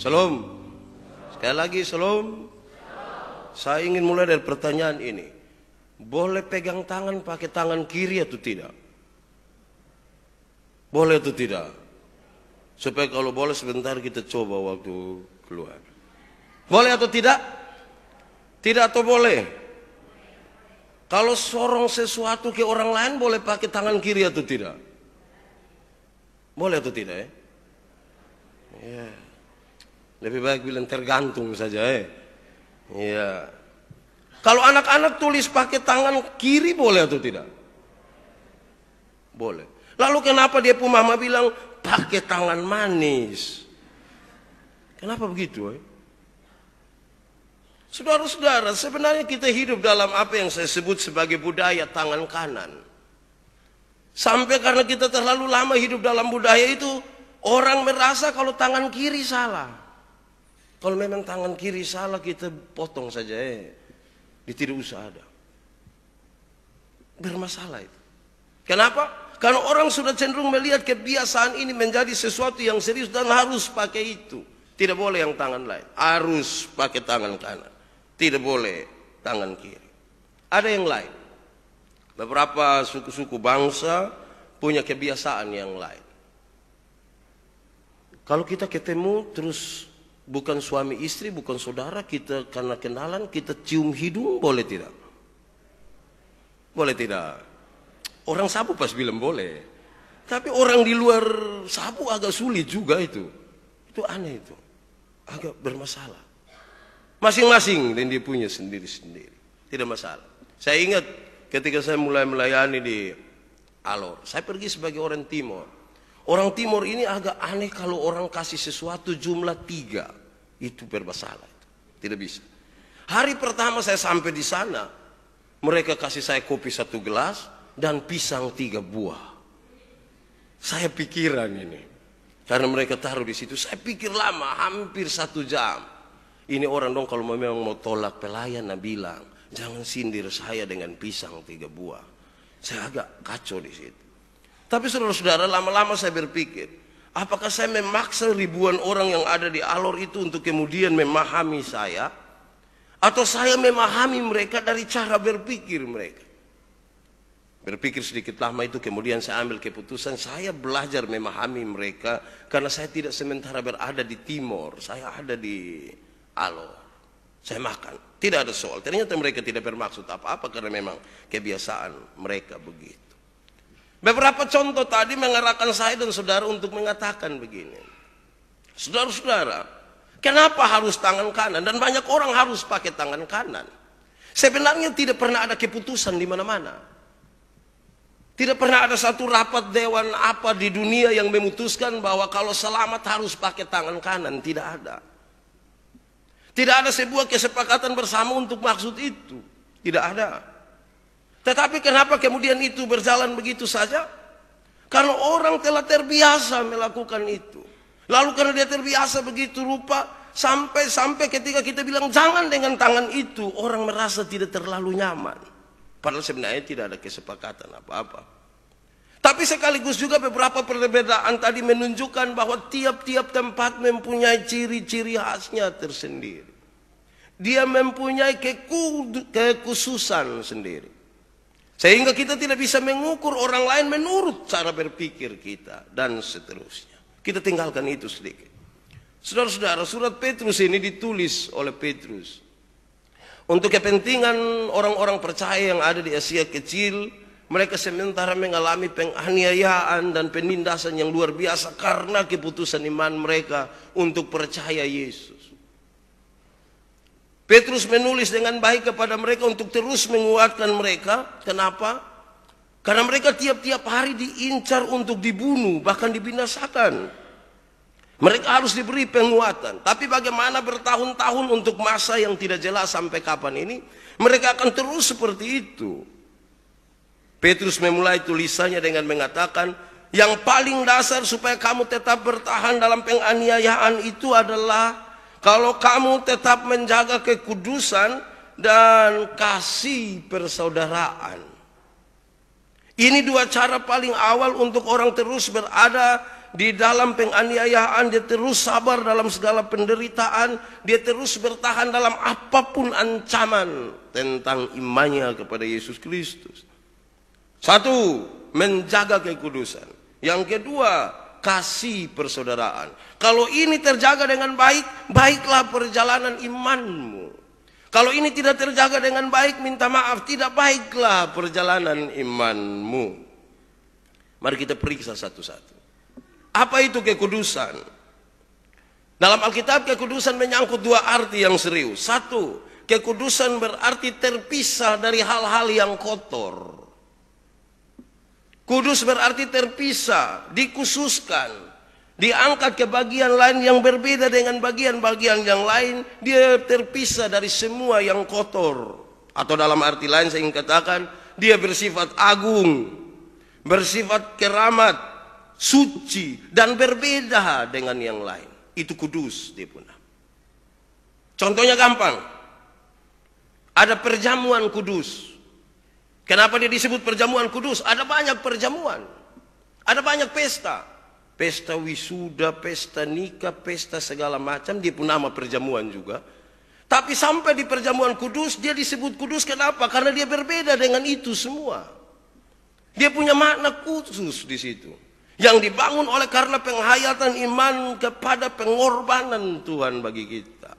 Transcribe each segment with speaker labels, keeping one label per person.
Speaker 1: Shalom. Sekali lagi shalom. Saya ingin mulai dari pertanyaan ini. Boleh pegang tangan pakai tangan kiri atau tidak? Boleh atau tidak? Supaya kalau boleh sebentar kita coba waktu keluar. Boleh atau tidak? Tidak atau boleh? Kalau sorong sesuatu ke orang lain boleh pakai tangan kiri atau tidak? Boleh atau tidak ya? Ya. Lebih baik bilang tergantung saja ya. Ya. Kalau anak-anak tulis pakai tangan kiri boleh atau tidak? Boleh. Lalu kenapa dia pun mama bilang pakai tangan manis? Kenapa begitu? Saudara-saudara, sebenarnya kita hidup dalam apa yang saya sebut sebagai budaya tangan kanan. Sampai karena kita terlalu lama hidup dalam budaya itu, orang merasa kalau tangan kiri salah. Kalau memang tangan kiri salah kita potong saja dia tidak usah ada. Bermasalah itu. Kenapa? Karena orang sudah cenderung melihat kebiasaan ini menjadi sesuatu yang serius dan harus pakai itu. Tidak boleh yang tangan lain. Harus pakai tangan kanan. Tidak boleh tangan kiri. Ada yang lain. Beberapa suku-suku bangsa punya kebiasaan yang lain. Kalau kita ketemu terus bukan suami istri, bukan saudara, kita karena kenalan kita cium hidung, boleh tidak? Boleh tidak? Orang sapu pas bilang boleh. Tapi orang di luar sapu agak sulit juga itu. Itu aneh itu. Agak bermasalah. Masing-masing dan dia punya sendiri-sendiri. Tidak masalah. Saya ingat ketika saya mulai melayani di Alor. Saya pergi sebagai orang Timor. Orang Timor ini agak aneh kalau orang kasih sesuatu jumlah 3. Itu bermasalah. Tidak bisa. Hari pertama saya sampai di sana. Mereka kasih saya kopi 1 gelas. Dan pisang 3 buah. Saya pikiran ini. Karena mereka taruh di situ. Saya pikir lama. Hampir 1 jam. Ini orang dong kalau memang mau tolak pelayan. Nah bilang. Jangan sindir saya dengan pisang 3 buah. Saya agak kacau di situ. Tapi saudara-saudara, lama-lama saya berpikir, apakah saya memaksa ribuan orang yang ada di Alor itu untuk kemudian memahami saya? Atau saya memahami mereka dari cara berpikir mereka? Berpikir sedikit lama itu kemudian saya ambil keputusan, saya belajar memahami mereka. Karena saya tidak sementara berada di Timor, saya ada di Alor. Saya makan, tidak ada soal. Ternyata mereka tidak bermaksud apa-apa karena memang kebiasaan mereka begitu. Beberapa contoh tadi mengarahkan saya dan saudara untuk mengatakan begini. Saudara-saudara, kenapa harus tangan kanan? Dan banyak orang harus pakai tangan kanan. Sebenarnya tidak pernah ada keputusan di mana-mana. Tidak pernah ada satu rapat dewan apa di dunia yang memutuskan bahwa kalau selamat harus pakai tangan kanan. Tidak ada. Tidak ada sebuah kesepakatan bersama untuk maksud itu. Tidak ada. Tetapi kenapa kemudian itu berjalan begitu saja? Karena orang telah terbiasa melakukan itu. Lalu karena dia terbiasa begitu rupa, sampai ketika kita bilang jangan dengan tangan itu, orang merasa tidak terlalu nyaman. Padahal sebenarnya tidak ada kesepakatan apa-apa. Tapi sekaligus juga beberapa perbedaan tadi menunjukkan bahwa tiap-tiap tempat mempunyai ciri-ciri khasnya tersendiri. Dia mempunyai kekhususan sendiri. Sehingga kita tidak bisa mengukur orang lain menurut cara berpikir kita. Dan seterusnya. Kita tinggalkan itu sedikit. Saudara-saudara, surat Petrus ini ditulis oleh Petrus. Untuk kepentingan orang-orang percaya yang ada di Asia Kecil. Mereka sementara mengalami penganiayaan dan penindasan yang luar biasa. Karena keputusan iman mereka untuk percaya Yesus. Petrus menulis dengan baik kepada mereka untuk terus menguatkan mereka. Kenapa? Karena mereka tiap-tiap hari diincar untuk dibunuh, bahkan dibinasakan. Mereka harus diberi penguatan. Tapi bagaimana bertahun-tahun untuk masa yang tidak jelas sampai kapan ini, mereka akan terus seperti itu. Petrus memulai tulisannya dengan mengatakan, yang paling dasar supaya kamu tetap bertahan dalam penganiayaan itu adalah kalau kamu tetap menjaga kekudusan dan kasih persaudaraan. Ini 2 cara paling awal untuk orang terus berada di dalam penganiayaan, dia terus sabar dalam segala penderitaan, dia terus bertahan dalam apapun ancaman tentang imannya kepada Yesus Kristus. Satu, menjaga kekudusan. Yang kedua, kasih persaudaraan. Kalau ini terjaga dengan baik, baiklah perjalanan imanmu. Kalau ini tidak terjaga dengan baik, minta maaf, tidak baiklah perjalanan imanmu. Mari kita periksa satu-satu. Apa itu kekudusan? Dalam Alkitab, kekudusan menyangkut dua arti yang serius. Satu, kekudusan berarti terpisah dari hal-hal yang kotor. Kudus berarti terpisah, dikhususkan, diangkat ke bagian lain yang berbeda dengan bagian-bagian yang lain. Dia terpisah dari semua yang kotor. Atau dalam arti lain saya ingin katakan, dia bersifat agung, bersifat keramat, suci, dan berbeda dengan yang lain. Itu kudus dia punya. Contohnya gampang. Ada perjamuan kudus. Kenapa dia disebut perjamuan kudus? Ada banyak perjamuan. Ada banyak pesta. Pesta wisuda, pesta nikah, pesta segala macam. Dia pun nama perjamuan juga. Tapi sampai di perjamuan kudus, dia disebut kudus. Kenapa? Karena dia berbeda dengan itu semua. Dia punya makna khusus di situ. Yang dibangun oleh karena penghayatan iman kepada pengorbanan Tuhan bagi kita.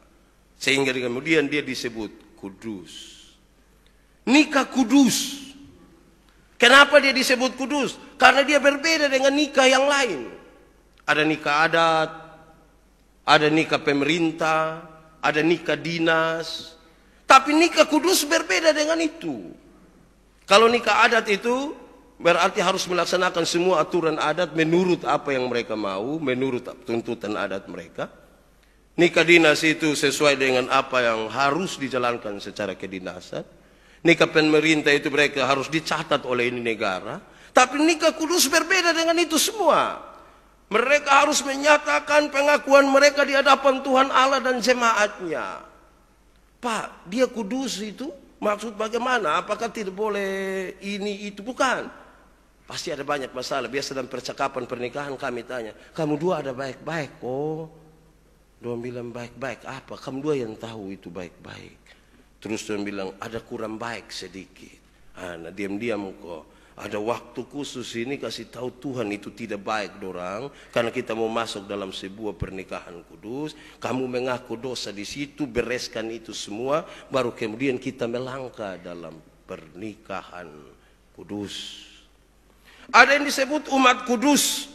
Speaker 1: Sehingga kemudian dia disebut kudus. Nikah kudus. Kenapa dia disebut kudus? Karena dia berbeda dengan nikah yang lain. Ada nikah adat, ada nikah pemerintah, ada nikah dinas. Tapi nikah kudus berbeda dengan itu. Kalau nikah adat itu berarti harus melaksanakan semua aturan adat menurut apa yang mereka mau, menurut tuntutan adat mereka. Nikah dinas itu sesuai dengan apa yang harus dijalankan secara kedinasan. Nikah pemerintah itu mereka harus dicatat oleh ini negara. Tapi nikah kudus berbeda dengan itu semua. Mereka harus menyatakan pengakuan mereka di hadapan Tuhan Allah dan jemaatnya. Pak, dia kudus itu maksud bagaimana? Apakah tidak boleh ini itu? Bukan. Pasti ada banyak masalah. Biasa dalam percakapan pernikahan kami tanya, kamu dua ada baik-baik? Oh, dua bilang baik-baik apa? Kamu dua yang tahu itu baik-baik. Terus dia bilang ada kurang baik sedikit. Nah, diam-diam kok. Ada waktu khusus ini kasih tahu Tuhan itu tidak baik dorang. Karena kita mau masuk dalam sebuah pernikahan kudus. Kamu mengaku dosa di situ, bereskan itu semua. Baru kemudian kita melangkah dalam pernikahan kudus. Ada yang disebut umat kudus.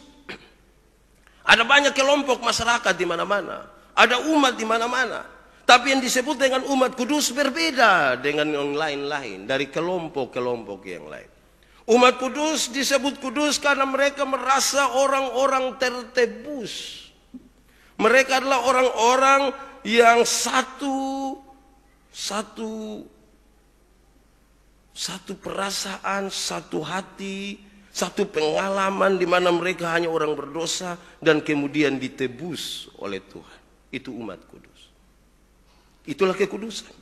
Speaker 1: Ada banyak kelompok masyarakat di mana-mana. Ada umat di mana-mana. Tapi yang disebut dengan umat kudus berbeda dengan yang lain-lain. Dari kelompok-kelompok yang lain. Umat kudus disebut kudus karena mereka merasa orang-orang tertebus. Mereka adalah orang-orang yang satu perasaan, satu hati, satu pengalaman di mana mereka hanya orang berdosa dan kemudian ditebus oleh Tuhan. Itu umat kudus. Itulah kekudusan.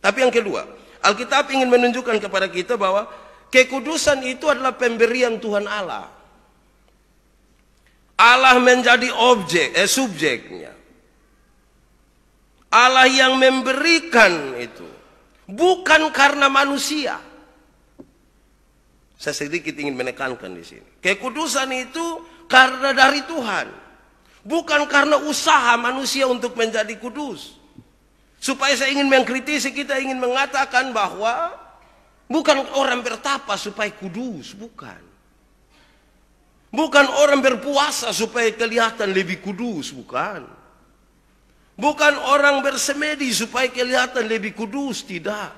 Speaker 1: Tapi yang kedua, Alkitab ingin menunjukkan kepada kita bahwa kekudusan itu adalah pemberian Tuhan Allah. Allah menjadi subjeknya. Allah yang memberikan itu. Bukan karena manusia. Saya sedikit ingin menekankan di sini. Kekudusan itu karena dari Tuhan. Bukan karena usaha manusia untuk menjadi kudus. Supaya saya ingin mengkritisi, kita ingin mengatakan bahwa bukan orang bertapa supaya kudus, bukan. Bukan orang berpuasa supaya kelihatan lebih kudus, bukan. Bukan orang bersemedi supaya kelihatan lebih kudus, tidak.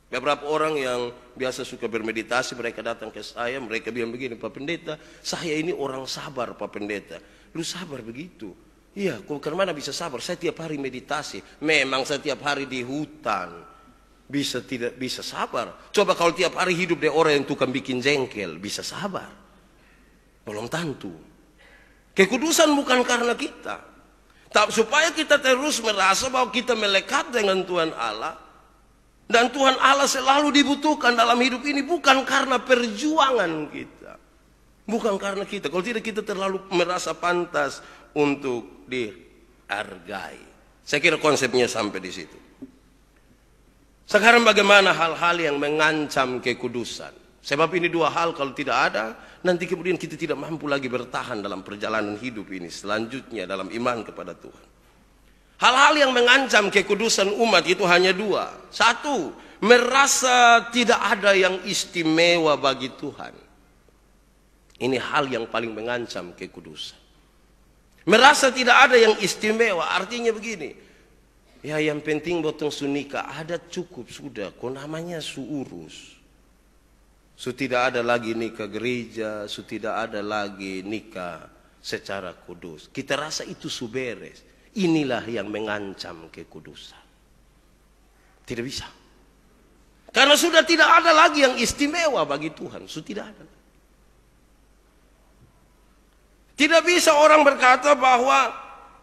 Speaker 1: Beberapa orang yang biasa suka bermeditasi, mereka datang ke saya, mereka bilang begini, Pak Pendeta, saya ini orang sabar Pak Pendeta. Lu sabar begitu? Iya, kok kemana bisa sabar? Saya tiap hari meditasi. Memang saya tiap hari di hutan. Tidak bisa sabar. Coba kalau tiap hari hidup dari orang yang tukang bikin jengkel, bisa sabar? Belum tentu. Kekudusan bukan karena kita. Tapi supaya kita terus merasa bahwa kita melekat dengan Tuhan Allah. Dan Tuhan Allah selalu dibutuhkan dalam hidup ini bukan karena perjuangan kita. Bukan karena kita. Kalau tidak kita terlalu merasa pantas untuk dihargai. Saya kira konsepnya sampai di situ. Sekarang bagaimana hal-hal yang mengancam kekudusan? Sebab ini dua hal kalau tidak ada, nanti kemudian kita tidak mampu lagi bertahan dalam perjalanan hidup ini selanjutnya dalam iman kepada Tuhan. Hal-hal yang mengancam kekudusan umat itu hanya dua. Satu, merasa tidak ada yang istimewa bagi Tuhan. Ini hal yang paling mengancam kekudusan. Merasa tidak ada yang istimewa, artinya begini. Ya yang penting botong sunika ada cukup sudah, kok namanya suurus. Tidak ada lagi nikah gereja, tidak ada lagi nikah secara kudus. Kita rasa itu beres. Inilah yang mengancam kekudusan. Tidak bisa. Karena sudah tidak ada lagi yang istimewa bagi Tuhan. Sudah tidak ada. Tidak bisa orang berkata bahwa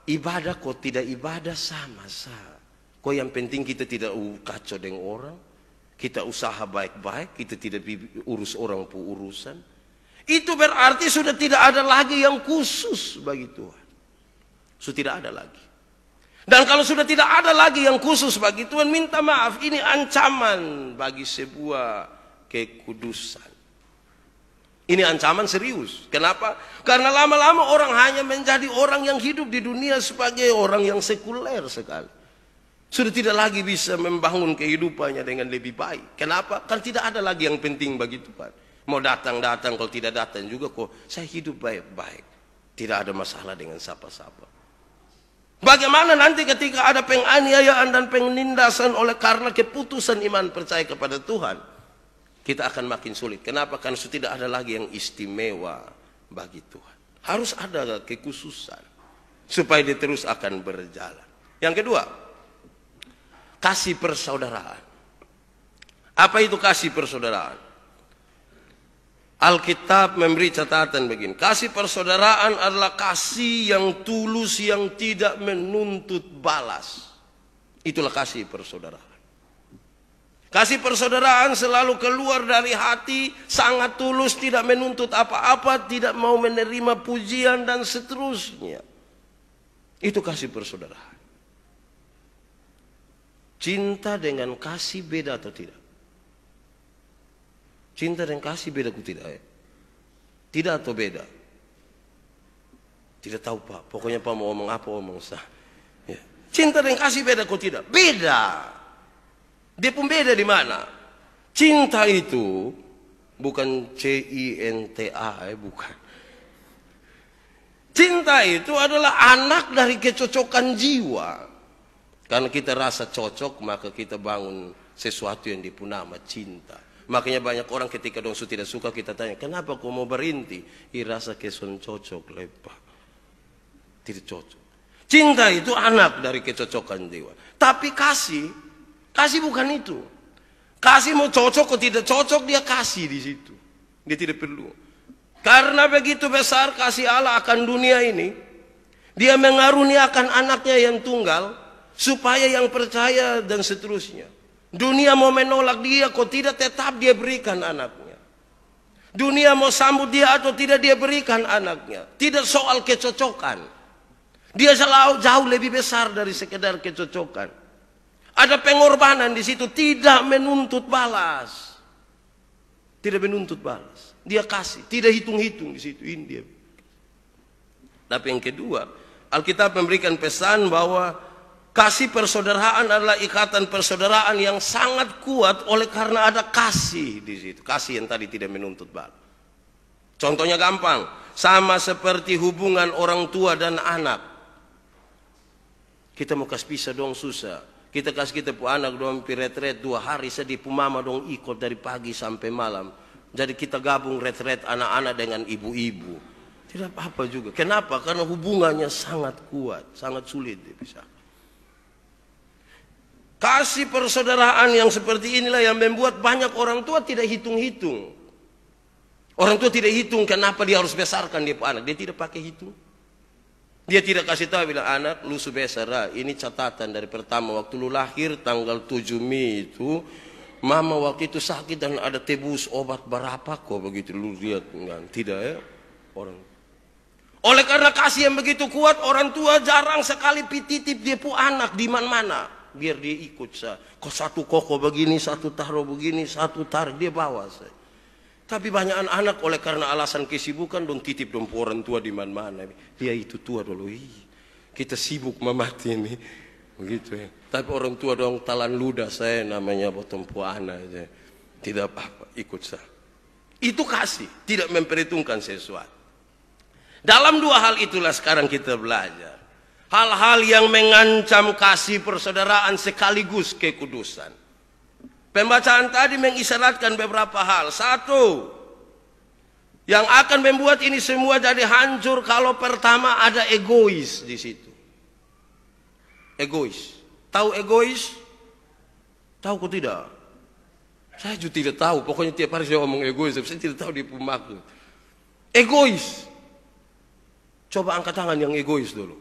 Speaker 1: ibadah kok tidak ibadah sama-sama. Kok yang penting kita tidak kacau dengan orang. Kita usaha baik-baik. Kita tidak urus orang pun urusan. Itu berarti sudah tidak ada lagi yang khusus bagi Tuhan. Sudah tidak ada lagi. Dan kalau sudah tidak ada lagi yang khusus bagi Tuhan, minta maaf. Ini ancaman bagi sebuah kekudusan. Ini ancaman serius. Kenapa? Karena lama-lama orang hanya menjadi orang yang hidup di dunia sebagai orang yang sekuler sekali. Sudah tidak lagi bisa membangun kehidupannya dengan lebih baik. Kenapa? Karena tidak ada lagi yang penting bagi Tuhan. Mau datang-datang, kalau tidak datang juga kok saya hidup baik-baik. Tidak ada masalah dengan siapa-siapa. Bagaimana nanti ketika ada penganiayaan dan penindasan oleh karena keputusan iman percaya kepada Tuhan? Kita akan makin sulit. Kenapa? Karena sudah tidak ada lagi yang istimewa bagi Tuhan. Harus ada kekhususan supaya dia terus akan berjalan. Yang kedua, kasih persaudaraan. Apa itu kasih persaudaraan? Alkitab memberi catatan begini. Kasih persaudaraan adalah kasih yang tulus yang tidak menuntut balas. Itulah kasih persaudaraan. Kasih persaudaraan selalu keluar dari hati, sangat tulus, tidak menuntut apa-apa, tidak mau menerima pujian dan seterusnya. Itu kasih persaudaraan. Cinta dengan kasih beda atau tidak? Cinta dan kasih beda atau tidak? Tidak atau beda? Tidak tahu Pak. Pokoknya Pak mau ngomong apa omong sah. Ya. Cinta dan kasih beda atau tidak? Beda. Dia pun beda di mana? Cinta itu bukan cinta, bukan. Cinta itu adalah anak dari kecocokan jiwa. Karena kita rasa cocok, maka kita bangun sesuatu yang dipunama cinta. Makanya banyak orang ketika dong tidak suka kita tanya, kenapa kau mau berhenti? Rasa keson cocok lepas. Tidak cocok. Cinta itu anak dari kecocokan jiwa. Tapi kasih bukan itu. Kasih mau cocok atau tidak cocok, dia kasih di situ. Dia tidak perlu. Karena begitu besar kasih Allah akan dunia ini, dia mengaruniakan anaknya yang tunggal, supaya yang percaya dan seterusnya. Dunia mau menolak dia, kok tidak tetap dia berikan anaknya. Dunia mau sambut dia atau tidak dia berikan anaknya. Tidak soal kecocokan. Dia selalu jauh lebih besar dari sekedar kecocokan. Ada pengorbanan di situ, tidak menuntut balas. Tidak menuntut balas. Dia kasih, tidak hitung-hitung di situ. Ini dia. Tapi yang kedua, Alkitab memberikan pesan bahwa kasih persaudaraan adalah ikatan persaudaraan yang sangat kuat oleh karena ada kasih di situ. Kasih yang tadi tidak menuntut balas. Contohnya gampang, sama seperti hubungan orang tua dan anak. Kita mau kasih pisah dong susah. Kita kasih kita pu anak dong retret 2 hari sedih pu mama dong ikut dari pagi sampai malam. Jadi kita gabung retret anak-anak dengan ibu-ibu. Tidak apa-apa juga. Kenapa? Karena hubungannya sangat kuat, sangat sulit dipisah. Kasih persaudaraan yang seperti inilah yang membuat banyak orang tua tidak hitung-hitung. Orang tua tidak hitung kenapa dia harus besarkan dia pu anak. Dia tidak pakai hitung. Dia tidak kasih tahu bilang anak lu besar. Ini catatan dari pertama waktu lu lahir tanggal 7 Mei itu Mama waktu itu sakit dan ada tebus obat berapa kok begitu, lu lihat enggak? Tidak ya orang. Oleh karena kasih yang begitu kuat, orang tua jarang sekali titip dia pu anak di mana-mana, biar dia ikut saya. Kok satu koko begini, satu taruh begini, satu tarik dia bawa saya. Tapi banyak anak oleh karena alasan kesibukan dong titip dong orang tua di mana-mana. Dia itu tua dulu, kita sibuk memati ini, begitu ya. Tapi orang tua dong talan ludah saya namanya bottom puana aja. Tidak apa-apa, ikut saya. Itu kasih, tidak memperhitungkan sesuatu. Dalam dua hal itulah sekarang kita belajar. Hal-hal yang mengancam kasih persaudaraan sekaligus kekudusan. Pembacaan tadi mengisyaratkan beberapa hal. Satu, yang akan membuat ini semua jadi hancur kalau pertama ada egois di situ. Egois. Tahu egois? Tahu kok tidak? Saya juga tidak tahu. Pokoknya tiap hari saya ngomong egois, saya tidak tahu dia maksud. Egois. Coba angkat tangan yang egois dulu.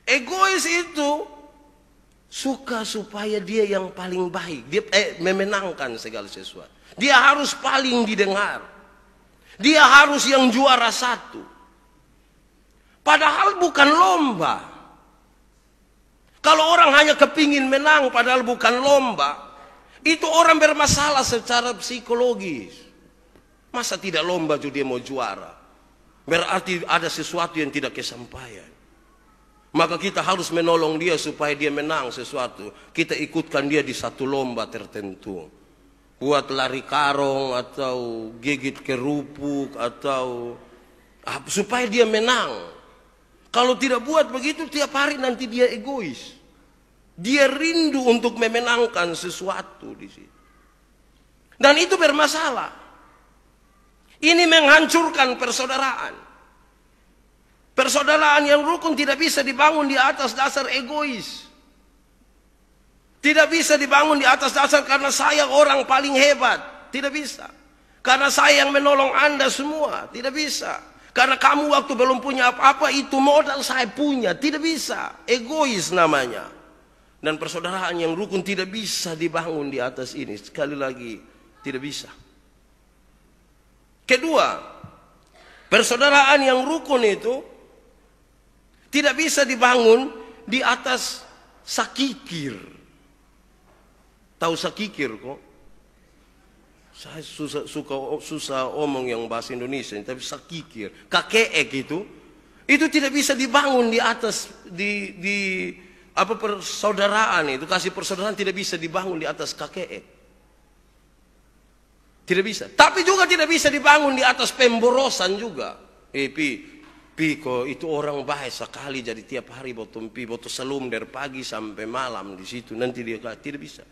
Speaker 1: Egois itu suka supaya dia yang paling baik. Dia memenangkan segala sesuatu. Dia harus paling didengar. Dia harus yang juara satu. Padahal bukan lomba. Kalau orang hanya kepingin menang padahal bukan lomba, itu orang bermasalah secara psikologis. Masa tidak lomba juga dia mau juara? Berarti ada sesuatu yang tidak kesampaian. Maka kita harus menolong dia supaya dia menang sesuatu. Kita ikutkan dia di satu lomba tertentu. Buat lari karung atau gigit kerupuk atau supaya dia menang. Kalau tidak buat begitu tiap hari nanti dia egois. Dia rindu untuk memenangkan sesuatu di situ. Dan itu bermasalah. Ini menghancurkan persaudaraan. Persaudaraan yang rukun tidak bisa dibangun di atas dasar egois. Tidak bisa dibangun di atas dasar karena saya orang paling hebat. Tidak bisa. Karena saya yang menolong Anda semua. Tidak bisa. Karena kamu waktu belum punya apa-apa itu modal saya punya. Tidak bisa. Egois namanya. Dan persaudaraan yang rukun tidak bisa dibangun di atas ini. Sekali lagi, tidak bisa. Kedua, persaudaraan yang rukun itu tidak bisa dibangun di atas sakikir. Tahu sakikir kok? Saya susah omong yang bahasa Indonesia, tapi sakikir, kakeek itu tidak bisa dibangun di atas persaudaraan itu. Kasih persaudaraan tidak bisa dibangun di atas kakeek. Tidak bisa. Tapi juga tidak bisa dibangun di atas pemborosan juga. Piko itu orang baik sekali jadi tiap hari botol selum dari pagi sampai malam di situ. Nanti dia tidak bisa.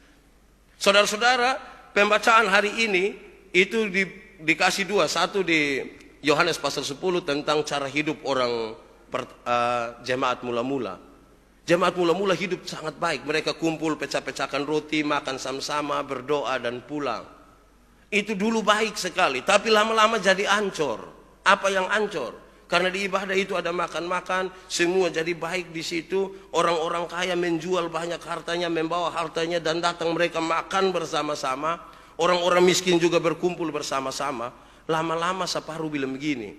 Speaker 1: Saudara-saudara, pembacaan hari ini itu dikasih dua. Satu di Yohanes pasal 10 tentang cara hidup orang jemaat mula-mula. Jemaat mula-mula hidup sangat baik. Mereka kumpul, pecah-pecahkan roti, makan sama-sama, berdoa dan pulang. Itu dulu baik sekali, tapi lama-lama jadi ancur. Apa yang ancur? Karena di ibadah itu ada makan-makan, semua jadi baik di situ. Orang-orang kaya menjual banyak hartanya, membawa hartanya dan datang mereka makan bersama-sama. Orang-orang miskin juga berkumpul bersama-sama. Lama-lama separuh bilang begini,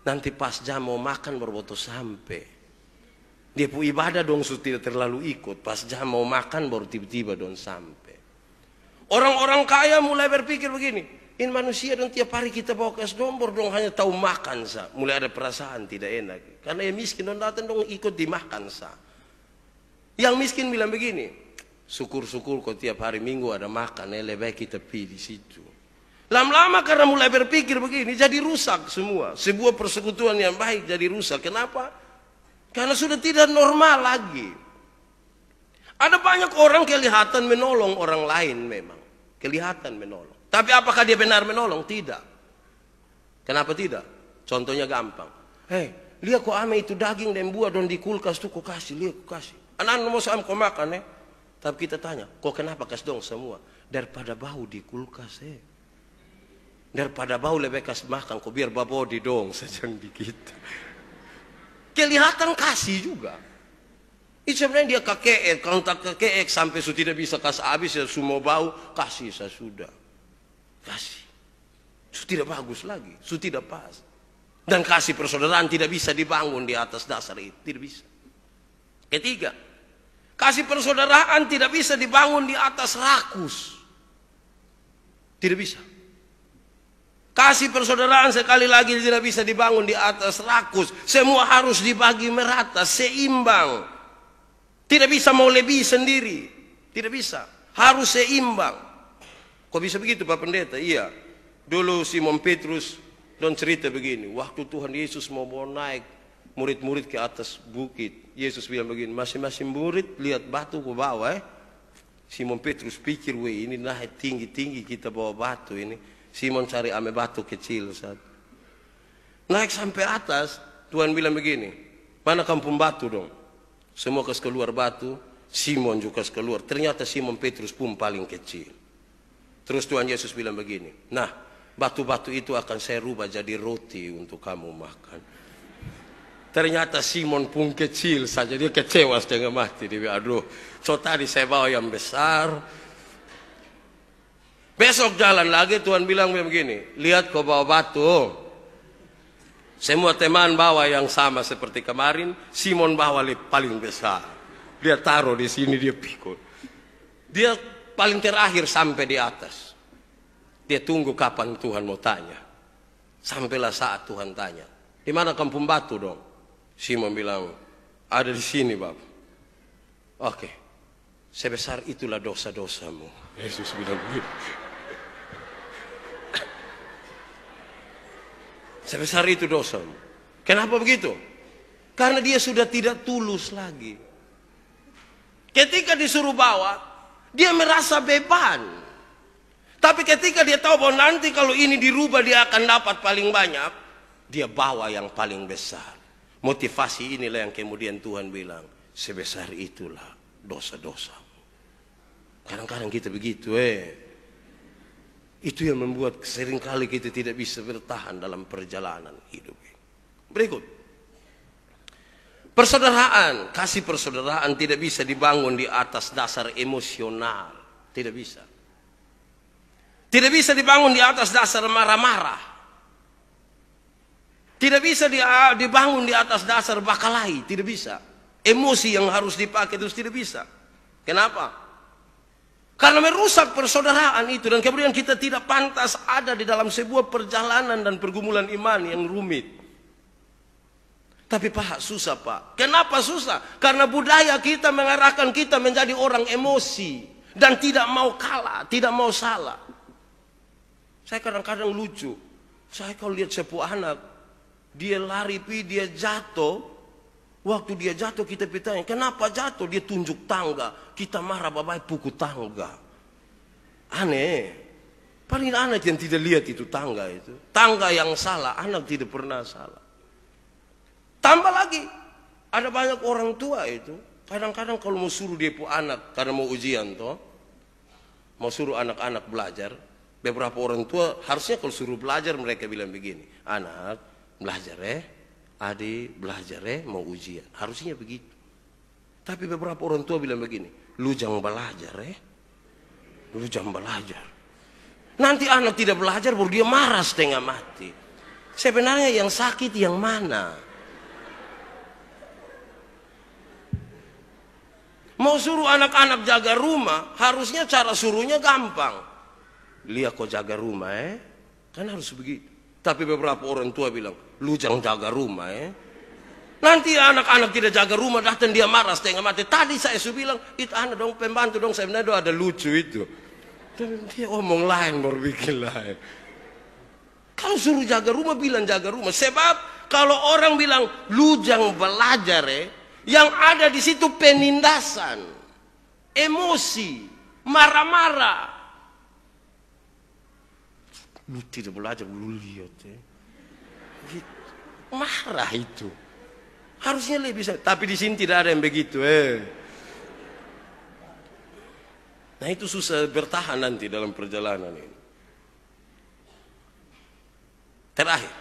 Speaker 1: nanti pas jam mau makan baru sampai. Dia pu ibadah dong sudah tidak terlalu ikut. Pas jam mau makan baru tiba-tiba dong sampai. Orang-orang kaya mulai berpikir begini, ini manusia dong tiap hari kita bawa ke dombor dong hanya tahu makan sah. Mulai ada perasaan tidak enak. Karena yang miskin dong datang dong ikut dimakan sah. Yang miskin bilang begini, syukur-syukur kok tiap hari Minggu ada makan, lebih baik kita pergi di situ. Lama-lama karena mulai berpikir begini, jadi rusak semua. Sebuah persekutuan yang baik jadi rusak. Kenapa? Karena sudah tidak normal lagi. Ada banyak orang kelihatan menolong orang lain memang. Kelihatan menolong. Tapi apakah dia benar menolong? Tidak. Kenapa tidak? Contohnya gampang. Lihat kok ame itu daging dan buah don di kulkas tuh kok kasih, lihat kok kasih. Anak-anak mau sam kok makan Tapi kita tanya, kok kenapa kasih dong semua? Daripada bau di kulkas Daripada bau lebih kasih makan, kok biar babo di dong sejang dikit. Kelihatan kasih juga. Itu sebenarnya dia kakek, kalau tak kakek sampai su tidak bisa kasih habis ya semua bau, kasih saya sudah. Kasih. Su tidak bagus lagi, su tidak pas. Dan kasih persaudaraan tidak bisa dibangun di atas dasar itu, tidak bisa. Ketiga, kasih persaudaraan tidak bisa dibangun di atas rakus. Tidak bisa. Kasih persaudaraan sekali lagi tidak bisa dibangun di atas rakus. Semua harus dibagi merata, seimbang. Tidak bisa mau lebih sendiri. Tidak bisa. Harus seimbang. Kok bisa begitu Pak Pendeta? Iya. Dulu Simon Petrus don cerita begini. Waktu Tuhan Yesus mau naik murid-murid ke atas bukit. Yesus bilang begini. Masing-masing murid lihat batu ke bawah. Simon Petrus pikir, weh ini naik tinggi-tinggi kita bawa batu ini. Simon cari ame batu kecil saat naik sampai atas, Tuhan bilang begini, mana kampung batu dong? Semua kas keluar batu, Simon juga kas keluar. Ternyata Simon Petrus pun paling kecil. Terus Tuhan Yesus bilang begini, nah batu-batu itu akan saya rubah jadi roti untuk kamu makan. Ternyata Simon pun kecil saja, dia kecewa setengah mati. Dia bilang, aduh, so tadi saya bawa yang besar. Besok jalan lagi Tuhan bilang begini, lihat kau bawa batu. Semua teman bawa yang sama seperti kemarin, Simon bawa paling besar. Dia taruh di sini, dia pikul. Dia paling terakhir sampai di atas. Dia tunggu kapan Tuhan mau tanya. Sampailah saat Tuhan tanya, di mana kampung batu dong? Simon bilang, ada di sini Bapak. Oke, sebesar itulah dosa-dosamu. Yesus bilang begitu. Sebesar itu dosamu. Kenapa begitu? Karena dia sudah tidak tulus lagi. Ketika disuruh bawa, dia merasa beban. Tapi ketika dia tahu bahwa nanti kalau ini dirubah dia akan dapat paling banyak, dia bawa yang paling besar. Motivasi inilah yang kemudian Tuhan bilang, sebesar itulah dosa-dosamu. Kadang-kadang kita begitu Itu yang membuat seringkali kita tidak bisa bertahan dalam perjalanan hidup. Berikut. Persaudaraan, kasih persaudaraan tidak bisa dibangun di atas dasar emosional. Tidak bisa. Tidak bisa dibangun di atas dasar marah-marah. Tidak bisa dibangun di atas dasar bakalai. Tidak bisa. Emosi yang harus dipakai itu tidak bisa. Kenapa? Karena merusak persaudaraan itu. Dan kemudian kita tidak pantas ada di dalam sebuah perjalanan dan pergumulan iman yang rumit. Tapi Pak, susah Pak. Kenapa susah? Karena budaya kita mengarahkan kita menjadi orang emosi. Dan tidak mau kalah, tidak mau salah. Saya kadang-kadang lucu. Saya kalau lihat sebuah anak, dia lari, dia jatuh. Waktu dia jatuh kita bertanya, kenapa jatuh? Dia tunjuk tangga. Kita marah, bapak pukul tangga. Aneh. Paling anak yang tidak lihat itu tangga itu. Tangga yang salah, anak tidak pernah salah. Tambah lagi, ada banyak orang tua itu. Kadang-kadang kalau mau suruh dia pu anak, karena mau ujian toh, mau suruh anak-anak belajar. Beberapa orang tua harusnya kalau suruh belajar mereka bilang begini, anak belajar adik belajar mau ujian. Harusnya begitu. Tapi beberapa orang tua bilang begini, lu jangan belajar lu jangan belajar. Nanti anak tidak belajar baru dia marah setengah mati. Sebenarnya yang sakit yang mana? Mau suruh anak-anak jaga rumah, harusnya cara suruhnya gampang. Lihat kau jaga rumah kan harus begitu. Tapi beberapa orang tua bilang, lu jangan jaga rumah Nanti anak-anak tidak jaga rumah, datang dia marah setengah mati. Tadi saya bilang, itu anak dong pembantu dong, sebenarnya ada lucu itu. Dan dia omong lain baru bikin lain. Kalau suruh jaga rumah, bilang jaga rumah. Sebab kalau orang bilang, lu jangan belajar yang ada di situ penindasan, emosi, marah-marah. Lu tidak belajar, lu lihat marah itu. Harusnya lebih bisa, tapi di sini tidak ada yang begitu Nah itu susah bertahan nanti dalam perjalanan ini. Terakhir,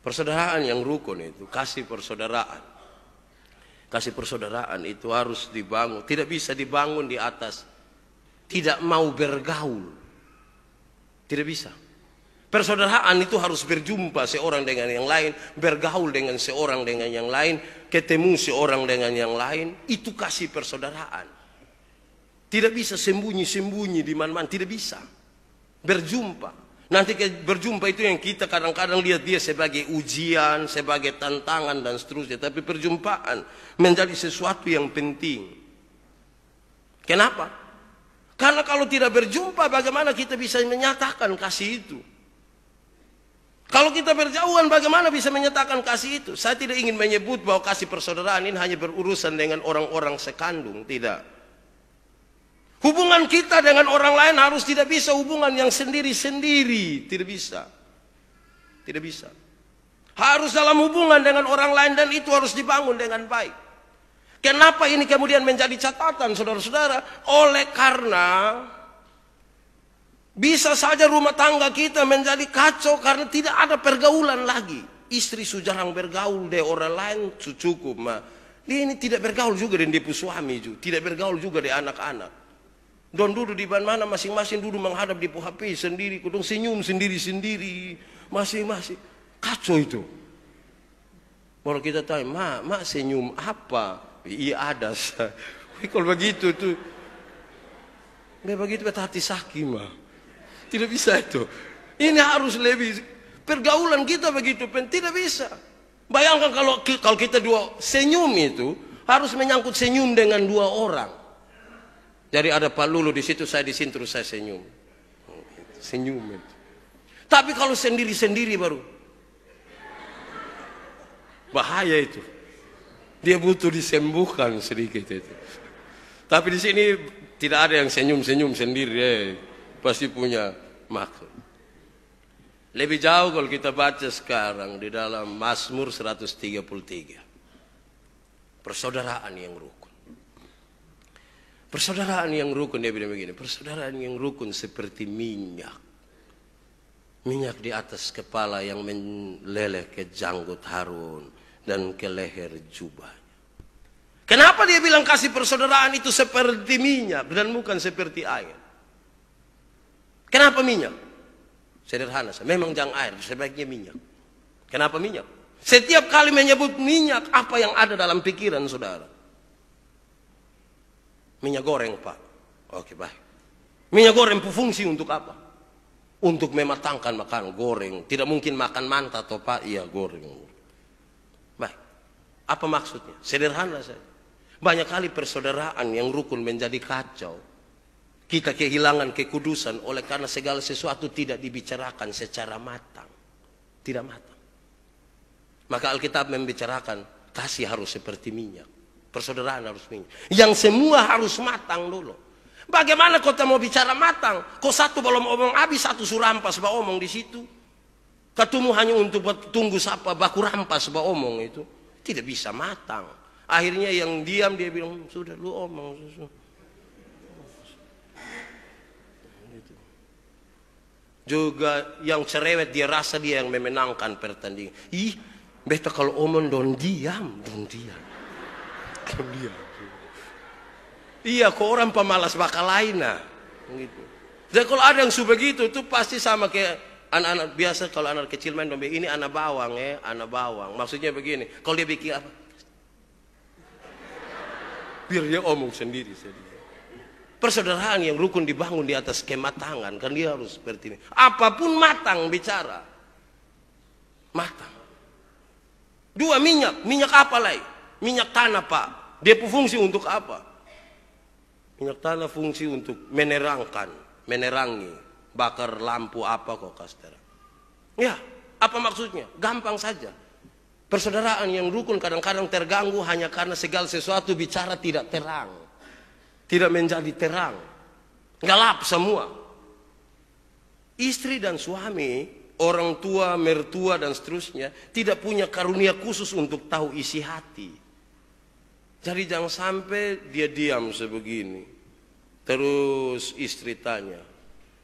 Speaker 1: persaudaraan yang rukun itu, kasih persaudaraan. Kasih persaudaraan itu harus dibangun. Tidak bisa dibangun di atas tidak mau bergaul. Tidak bisa. Persaudaraan itu harus berjumpa seorang dengan yang lain, bergaul dengan seorang dengan yang lain, ketemu seorang dengan yang lain. Itu kasih persaudaraan. Tidak bisa sembunyi-sembunyi di mana-mana. Tidak bisa. Berjumpa. Nanti berjumpa itu yang kita kadang-kadang lihat dia sebagai ujian, sebagai tantangan dan seterusnya. Tapi perjumpaan menjadi sesuatu yang penting. Kenapa? Karena kalau tidak berjumpa, bagaimana kita bisa menyatakan kasih itu? Kalau kita berjauhan, bagaimana bisa menyatakan kasih itu? Saya tidak ingin menyebut bahwa kasih persaudaraan ini hanya berurusan dengan orang-orang sekandung. Tidak. Hubungan kita dengan orang lain harus tidak bisa hubungan yang sendiri-sendiri. Tidak bisa. Tidak bisa. Harus dalam hubungan dengan orang lain dan itu harus dibangun dengan baik. Kenapa ini kemudian menjadi catatan, saudara-saudara? Oleh karena bisa saja rumah tangga kita menjadi kacau karena tidak ada pergaulan lagi. Istri jarang bergaul dengan orang lain, cukup. Dia ini tidak bergaul juga dengan dia suami, tidak bergaul juga dengan anak-anak. Don duduk di mana masing-masing duduk menghadap di HP sendiri, kudung senyum sendiri-sendiri, masing-masing. Kacau itu. Kalau kita tanya, mak senyum apa? Iya ada. Kalau begitu tuh, nggak begitu hati sakit mah. Tidak bisa itu. Ini harus lebih pergaulan kita begitu, tidak bisa. Bayangkan kalau kita dua senyum itu harus menyangkut senyum dengan dua orang. Jadi ada Pak Lulu di situ, saya di sini terus saya senyum. Senyum itu. Tapi kalau sendiri-sendiri baru bahaya itu. Dia butuh disembuhkan sedikit itu. Tapi di sini tidak ada yang senyum-senyum sendiri. Pasti punya maksud. Lebih jauh kalau kita baca sekarang di dalam Mazmur 133. Persaudaraan yang rukun. Persaudaraan yang rukun, dia bilang begini, persaudaraan yang rukun seperti minyak. Minyak di atas kepala yang meleleh ke janggut Harun dan ke leher jubahnya. Kenapa dia bilang kasih persaudaraan itu seperti minyak dan bukan seperti air? Kenapa minyak? Sederhana, memang jangan air, sebaiknya minyak. Kenapa minyak? Setiap kali menyebut minyak, apa yang ada dalam pikiran saudara? Minyak goreng, Pak. Oke, baik. Minyak goreng fungsi untuk apa? Untuk mematangkan makanan goreng. Tidak mungkin makan manta atau Pak, iya goreng. Baik. Apa maksudnya? Sederhana saja. Banyak kali persaudaraan yang rukun menjadi kacau. Kita kehilangan kekudusan oleh karena segala sesuatu tidak dibicarakan secara matang. Tidak matang. Maka Alkitab membicarakan kasih harus seperti minyak. Persaudaraan harus minyak. Yang semua harus matang dulu. Bagaimana kau mau bicara matang? Kau satu belum omong habis, satu surampas bah omong di situ. Ketemu hanya untuk tunggu siapa baku rampas bah omong itu. Tidak bisa matang. Akhirnya yang diam dia bilang, sudah lu omong. Juga yang cerewet dia rasa dia yang memenangkan pertandingan. Ih, beta kalau omong don diam. Dia. Iya, kok orang pemalas bakal lain nah. Gitu. Jadi kalau ada yang begitu itu pasti sama kayak anak-anak biasa kalau anak kecil main domba ini anak bawang anak bawang. Maksudnya begini, kalau dia bikin apa? Biar dia omong sendiri. Persaudaraan yang rukun dibangun di atas kematangan, kan dia harus seperti ini. Apapun matang bicara. Matang. Dua minyak apa lagi? Minyak tanah, Pak. Dia fungsi untuk apa? Minyak tanah fungsi untuk menerangi, bakar lampu apa kok kastera. Ya, apa maksudnya? Gampang saja. Persaudaraan yang rukun kadang-kadang terganggu hanya karena segala sesuatu bicara tidak terang. Tidak menjadi terang. Gelap semua. Istri dan suami, orang tua, mertua dan seterusnya tidak punya karunia khusus untuk tahu isi hati. Jadi jangan sampai dia diam sebegini. Terus istri tanya,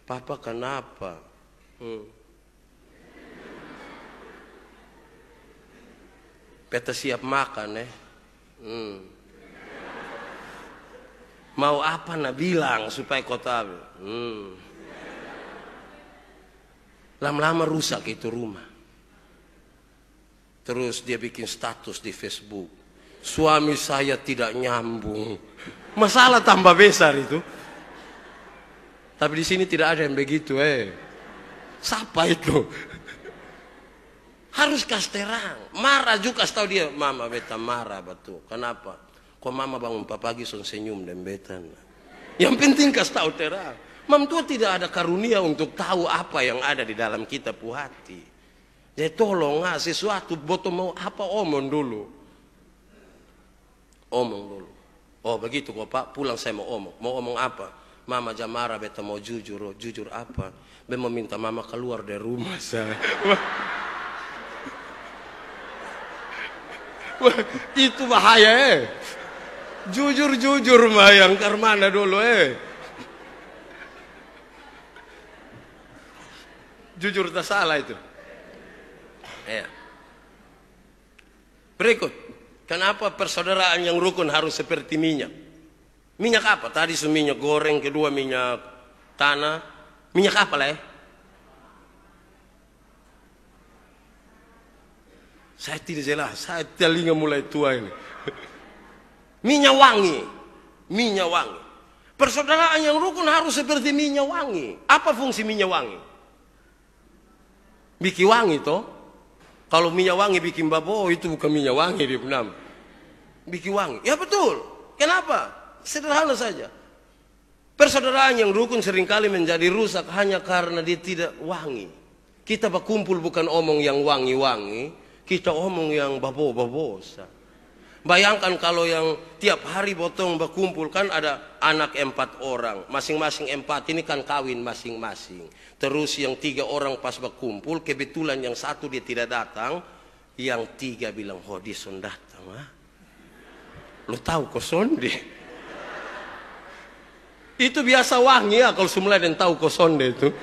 Speaker 1: Papa kenapa? Beta siap makan Mau apa nak bilang supaya kau tahu. Lama-lama rusak itu rumah. Terus dia bikin status di Facebook. Suami saya tidak nyambung. Masalah tambah besar itu. Tapi di sini tidak ada yang begitu. Siapa itu? Harus kasih terang. Marah juga kasih tahu dia. Mama beta marah betul. Kenapa? Kok mama bangun pagi senyum dan betan. Yang penting kasih tahu terang. Mam tua tidak ada karunia untuk tahu apa yang ada di dalam kita hati. Jadi tolong sesuatu boto mau apa omong dulu. Omong dulu. Oh begitu kok Pak, pulang saya mau omong. Mau omong apa? Mama jamara beta mau jujur. Jujur apa? Beta mau minta mama keluar dari rumah saya. Wah, itu bahaya Jujur yang karmana dulu Jujur tak salah itu. Berikut, kenapa persaudaraan yang rukun harus seperti minyak? Minyak apa? Tadi minyak goreng, kedua minyak tanah. Minyak apa lah Saya tidak jelas, saya telinga mulai tua ini. Minyak wangi. Persaudaraan yang rukun harus seperti minyak wangi. Apa fungsi minyak wangi? Bikin wangi toh. Kalau minyak wangi bikin babo, itu bukan minyak wangi dia nama. Bikin wangi. Ya betul. Kenapa? Sederhana saja. Persaudaraan yang rukun seringkali menjadi rusak hanya karena dia tidak wangi. Kita berkumpul bukan omong yang wangi-wangi, kita omong yang babo-babo. Bayangkan kalau yang tiap hari potong berkumpul, kan ada anak 4 orang, masing-masing 4 ini kan kawin masing-masing. Terus yang 3 orang pas berkumpul, kebetulan yang 1 dia tidak datang, yang 3 bilang, oh dia son datang. Lu tahu kok sonde? Itu biasa wangi ya kalau semula dan tahu kok sonde itu.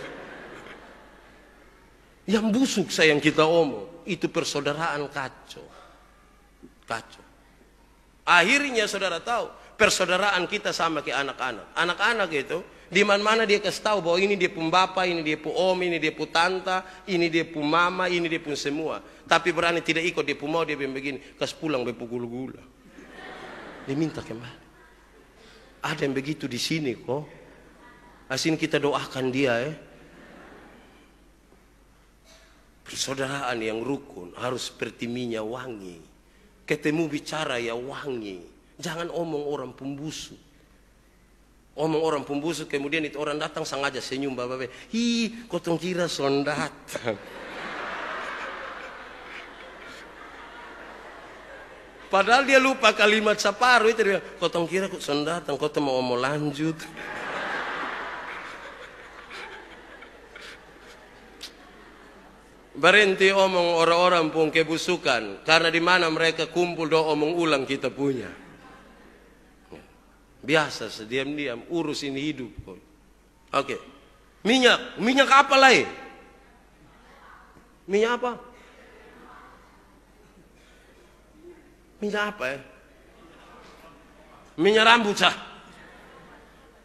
Speaker 1: Yang busuk sayang kita omong, itu persaudaraan kacau. Kacau. Akhirnya saudara tahu, persaudaraan kita sama kayak anak-anak. Anak-anak itu, di mana-mana dia kasih tahu bahwa ini dia pun bapak, ini dia pun om, ini dia pun tante, ini dia pun mama, ini dia pun semua. Tapi berani tidak ikut, dia pun mau, dia pun begini, kasih pulang dia pun gula-gula. Dia minta kembali. Ada yang begitu di sini kok. Asin kita doakan dia Persaudaraan yang rukun harus seperti minyak wangi. Ketemu bicara ya wangi. Jangan omong orang pembusuk. Omong orang pembusuk kemudian itu orang datang sengaja senyum bapak. Hi, kotong kira son datang. Padahal dia lupa kalimat separuh itu dia. Kotong kira son datang, kotong mau omong lanjut. Berhenti omong orang-orang pun kebusukan. Karena di mana mereka kumpul doa omong ulang kita punya. Biasa sediam-diam urus ini hidup. Oke. Minyak apa lain? Minyak apa? Minyak apa Minyak rambut sah.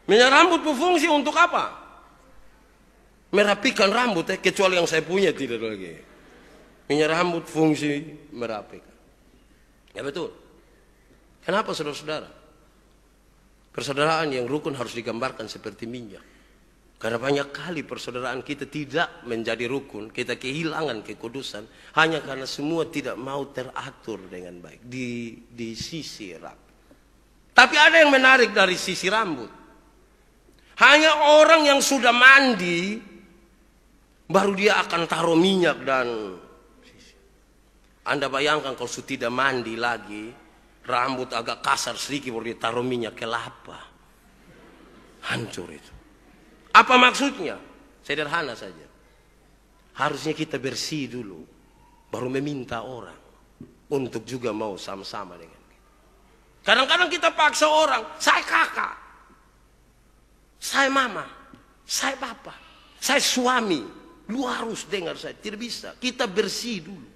Speaker 1: Minyak rambut berfungsi untuk apa? Merapikan rambut kecuali yang saya punya tidak lagi. Minyak rambut fungsi merapikan. Ya betul. Kenapa saudara-saudara? Persaudaraan yang rukun harus digambarkan seperti minyak. Karena banyak kali persaudaraan kita tidak menjadi rukun, kita kehilangan kekudusan hanya karena semua tidak mau teratur dengan baik di sisi rambut. Tapi ada yang menarik dari sisi rambut. Hanya orang yang sudah mandi baru dia akan taruh minyak dan Anda bayangkan kalau sudah tidak mandi lagi, rambut agak kasar sedikit baru dia taruh minyak kelapa. Hancur itu. Apa maksudnya? Sederhana saja. Harusnya kita bersih dulu, baru meminta orang untuk juga mau sama-sama dengan kita. Kadang-kadang kita paksa orang, saya kakak, saya mama, saya papa, saya suami. Lu harus dengar saya, tidak bisa. Kita bersih dulu.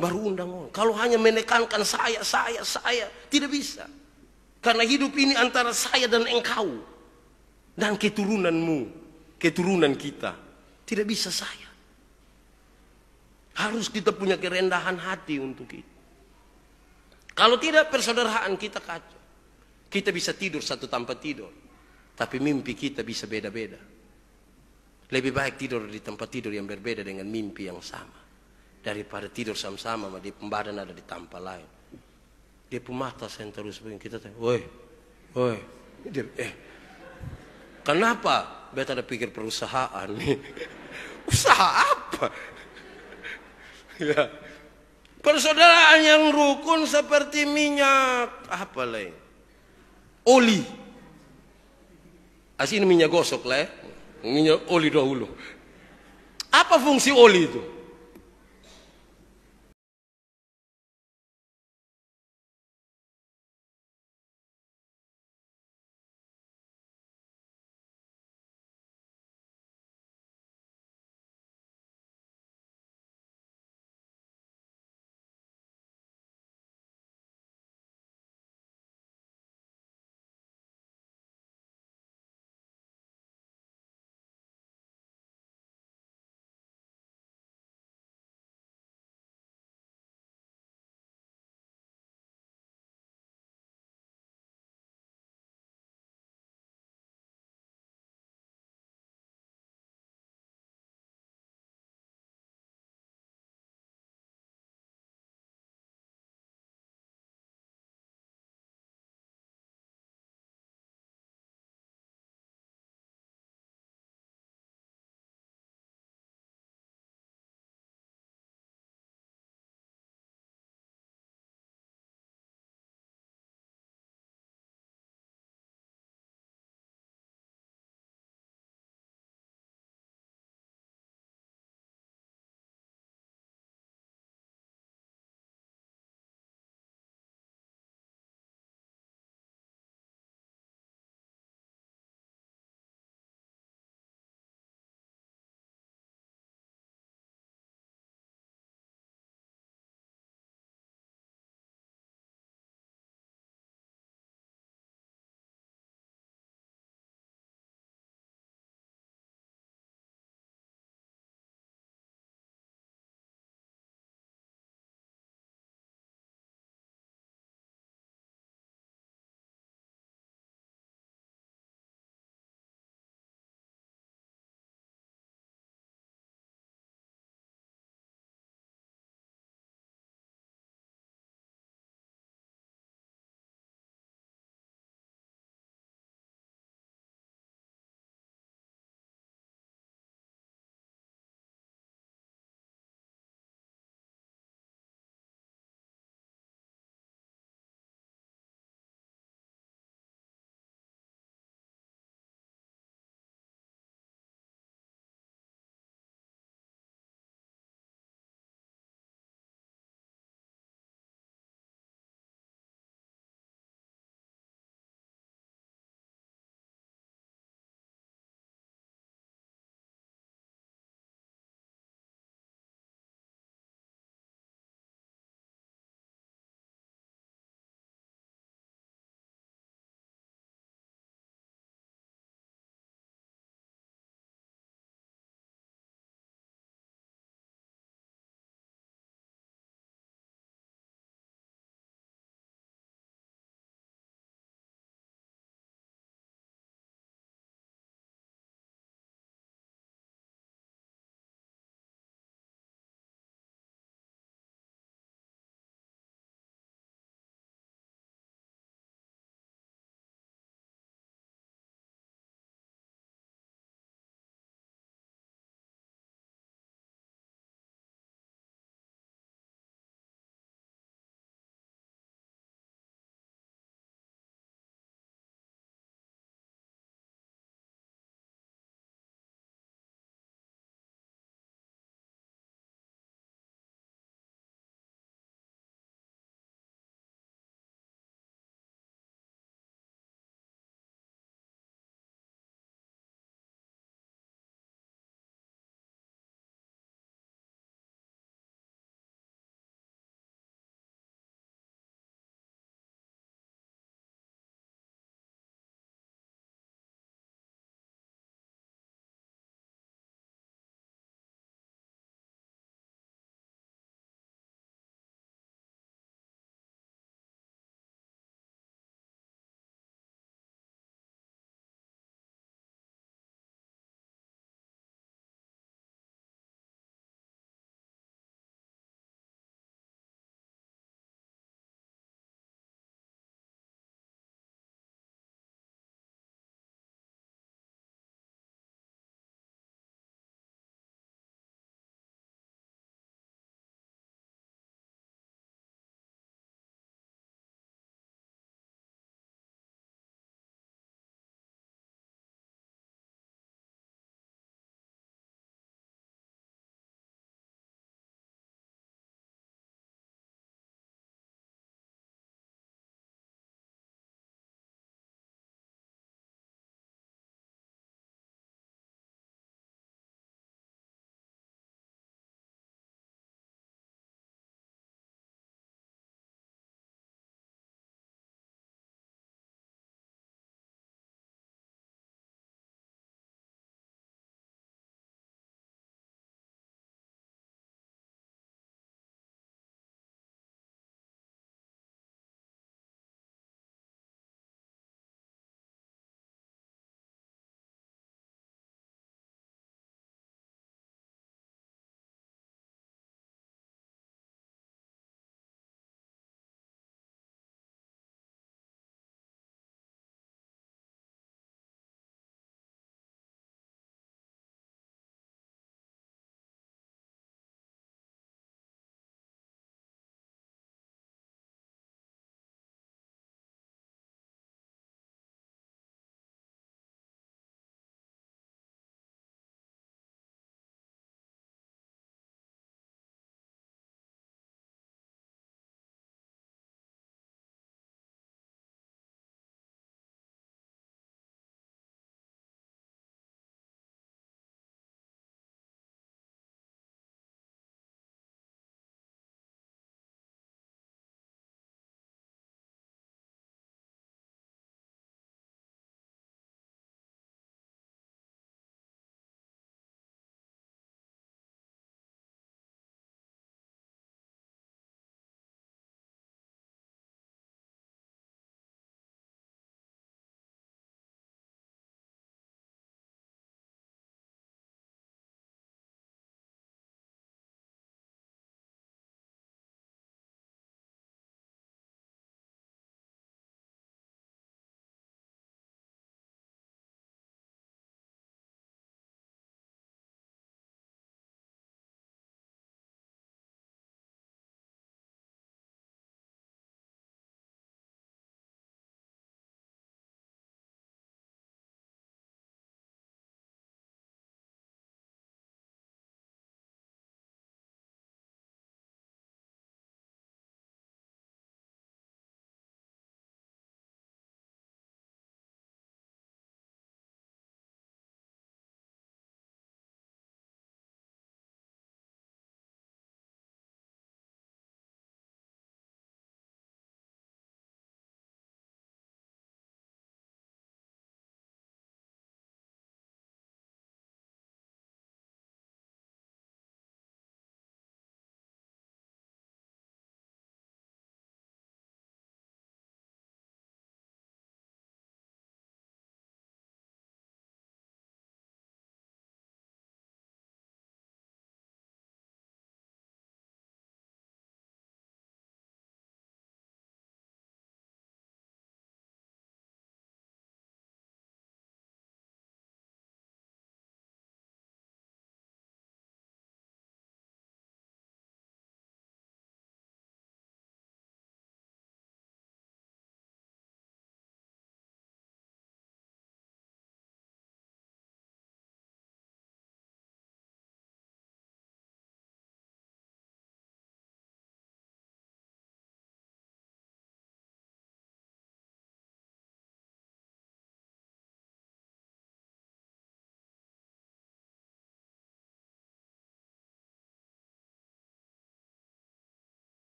Speaker 1: Baru undang orang. Kalau hanya menekankan saya, tidak bisa. Karena hidup ini antara saya dan engkau. Dan keturunanmu, keturunan kita. Tidak bisa saya. Harus kita punya kerendahan hati untuk itu. Kalau tidak, persaudaraan kita kacau. Kita bisa tidur satu tanpa tidur. Tapi mimpi kita bisa beda-beda. Lebih baik tidur di tempat tidur yang berbeda dengan mimpi yang sama. Daripada tidur sama-sama, di pembadan ada di tempat lain. Dia pun mata saya terus begini. Kita tanya, woi. Kenapa? Beta ada pikir perusahaan nih. Usaha apa? Ya. Persaudaraan yang rukun seperti minyak. Apa lain? Oli. Asini minyak gosok lah ya. Minyak oli dahulu. Apa fungsi oli itu?